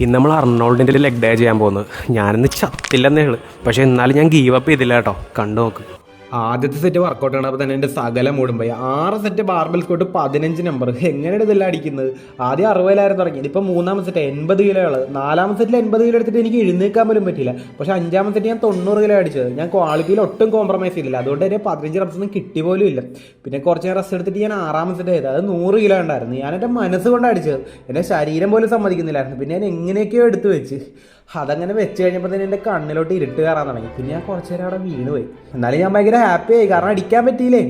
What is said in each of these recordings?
ഇന്ന് നമ്മൾ അർണോൾഡിൻ്റെ leg day ചെയ്യാൻ പോകുന്നത്. ഞാനിന്ന് ചത്തില്ലെന്നേ ഉള്ളൂ, പക്ഷേ എന്നാലും ഞാൻ ഗീവ് അപ്പ് ചെയ്തില്ല കേട്ടോ. കണ്ടു നോക്ക്. ആദ്യത്തെ സെറ്റ് വർക്കൗട്ട് ആണ്. അപ്പോൾ തന്നെ എൻ്റെ സകല മൂടും പോയി. 6 സെറ്റ് ബാർബൽ സ്കോട്ട് 15 നമ്പർ. എങ്ങനെയാണ് ഇതെല്ലാം അടിക്കുന്നത്? ആദ്യം 60,000 തുടങ്ങിയത്. ഇപ്പോൾ മൂന്നാമത്തെ സെറ്റ് 80 കിലോകൾ. നാലാമത്തെ സെറ്റിൽ 80 കിലോ എടുത്തിട്ട് എനിക്ക് എഴുന്നേൽക്കാൻ പോലും പറ്റില്ല. പക്ഷേ അഞ്ചാമത്തെ സെറ്റ് ഞാൻ 90 കിലോ അടിച്ചത്. ഞാൻ ക്വാളിറ്റിയിൽ ഒട്ടും കോംപ്രമൈസ് ചെയ്തില്ല. അതുകൊണ്ട് തന്നെ 15 റെപ്സ് ഒന്നും കിട്ടി പോലും ഇല്ല. പിന്നെ കുറച്ച് നേരം റെസ്റ്റ് എടുത്തിട്ട് ഞാൻ 6ാമത്തെ സെറ്റ് ചെയ്തത്. അത് 100 കിലോ ഉണ്ടായിരുന്നു. ഞാൻ എൻ്റെ മനസ്സ് കൊണ്ട് അടിച്ചത്. എൻ്റെ ശരീരം പോലും സമ്മതിക്കുന്നില്ലായിരുന്നു. പിന്നെ ഞാൻ എങ്ങനെയൊക്കെയോ എടുത്ത് വെച്ച് അതങ്ങനെ വെച്ച് കഴിഞ്ഞപ്പോൾ തന്നെ എൻ്റെ കണ്ണിലോട്ട് ഇരുട്ട് കയറാൻ തുടങ്ങി. പിന്നെ ഞാൻ കുറച്ച് നേരം അവിടെ വീണ് പോയി. എന്നാലും ഞാൻ ഭയങ്കര ഹാപ്പി ആയി, കാരണം അടിക്കാൻ പറ്റിയില്ലേ.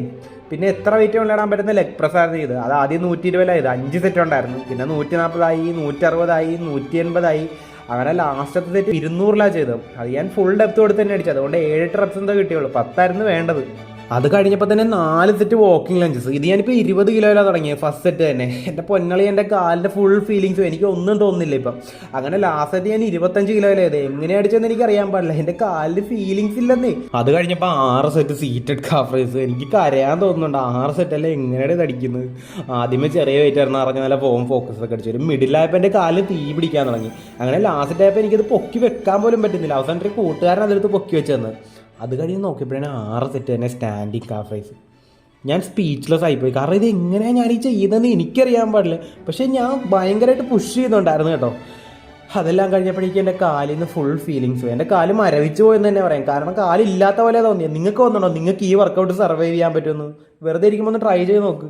പിന്നെ എത്ര വെയിറ്റ് കൊണ്ടിടാൻ പറ്റുന്ന ലെഗ് പ്രസ് ആയിരുന്നു ചെയ്ത്. അത് ആദ്യം 120 5 സെറ്റ് ഉണ്ടായിരുന്നു. പിന്നെ 140 160 180 അങ്ങനെ ലാസ്റ്റത്തെ സെറ്റ് 200 ചെയ്തത്. അത് ഞാൻ ഫുൾ ഡെപ്ത് കൊടുത്ത് തന്നെ അടിച്ചത്. അതുകൊണ്ട് 7-8 റെപ്സ് എന്തോ കിട്ടിയുള്ളൂ. 10 വേണ്ടത്. അത് കഴിഞ്ഞപ്പോൾ തന്നെ 4 സെറ്റ് വാക്കിംഗ് ലഞ്ചസ്. ഇത് ഞാനിപ്പോൾ 20 കിലോയിലാണ് തുടങ്ങിയത് ഫസ്റ്റ് സെറ്റ് തന്നെ. എൻ്റെ പൊന്നളി, എൻ്റെ കാലിൻ്റെ ഫുൾ ഫീലിങ്സും എനിക്ക് ഒന്നും തോന്നുന്നില്ല ഇപ്പം. അങ്ങനെ ലാസ്റ്റ് സെറ്റ് ഞാൻ 25 കിലോയിലായത്. എങ്ങനെ അടിച്ചതെന്ന് എനിക്ക് അറിയാൻ പാടില്ല. എൻ്റെ കാലിൽ ഫീലിങ്സ് ഇല്ലെന്നേ. അത് കഴിഞ്ഞപ്പോൾ 6 സെറ്റ് സീറ്റഡ് കാഫ് റൈസ്. എനിക്ക് കരയാൻ തോന്നുന്നുണ്ട്. 6 സെറ്റല്ലേ എങ്ങനെയാണ് ഇത് അടിക്കുന്നത്. ആദ്യമേ ചെറിയ വെയിറ്റ് ആയിരുന്നു, അറിഞ്ഞ നല്ല ഫോക്കസ് ഒക്കെ അടിച്ചു. ഒരു മിഡിലായപ്പോൾ എൻ്റെ കാലിൽ തീ പിടിക്കാൻ തുടങ്ങി. അങ്ങനെ ലാസ്റ്റ് ആയപ്പോൾ എനിക്കത് പൊക്കി വെക്കാൻ പോലും പറ്റുന്നില്ല. അവസാനം ഒരു കൂട്ടുകാരൻ അതെടുത്ത് പൊക്കി വെച്ച് തന്നത്. അത് കഴിഞ്ഞ് നോക്കിയപ്പോഴാണ് 6 സെറ്റ് തന്നെ സ്റ്റാൻഡിങ് കാഫ് റൈസ്. ഞാൻ സ്പീച്ച്ലെസ് ആയിപ്പോയി, കാരണം ഇത് എങ്ങനെയാണ് ഞാൻ ഈ ചെയ്തതെന്ന് എനിക്കറിയാൻ പാടില്ല. പക്ഷേ ഞാൻ ഭയങ്കരമായിട്ട് പുഷ് ചെയ്യുന്നുണ്ടായിരുന്നു കേട്ടോ. അതെല്ലാം കഴിഞ്ഞപ്പോഴേക്കും എൻ്റെ കാലിൽ നിന്ന് ഫുൾ ഫീലിങ്സ് പോയി. എൻ്റെ കാല് മരവിച്ചു പോയെന്ന് തന്നെ പറയാം. കാരണം കാലില്ലാത്ത പോലെ തോന്നിയത്. നിങ്ങൾക്ക് തോന്നുന്നുണ്ടോ നിങ്ങൾക്ക് ഈ വർക്കൗട്ട് സർവൈവ് ചെയ്യാൻ പറ്റുമെന്ന്? വെറുതെ ഇരിക്കുമ്പോൾ ഒന്ന് ട്രൈ ചെയ്ത് നോക്ക്.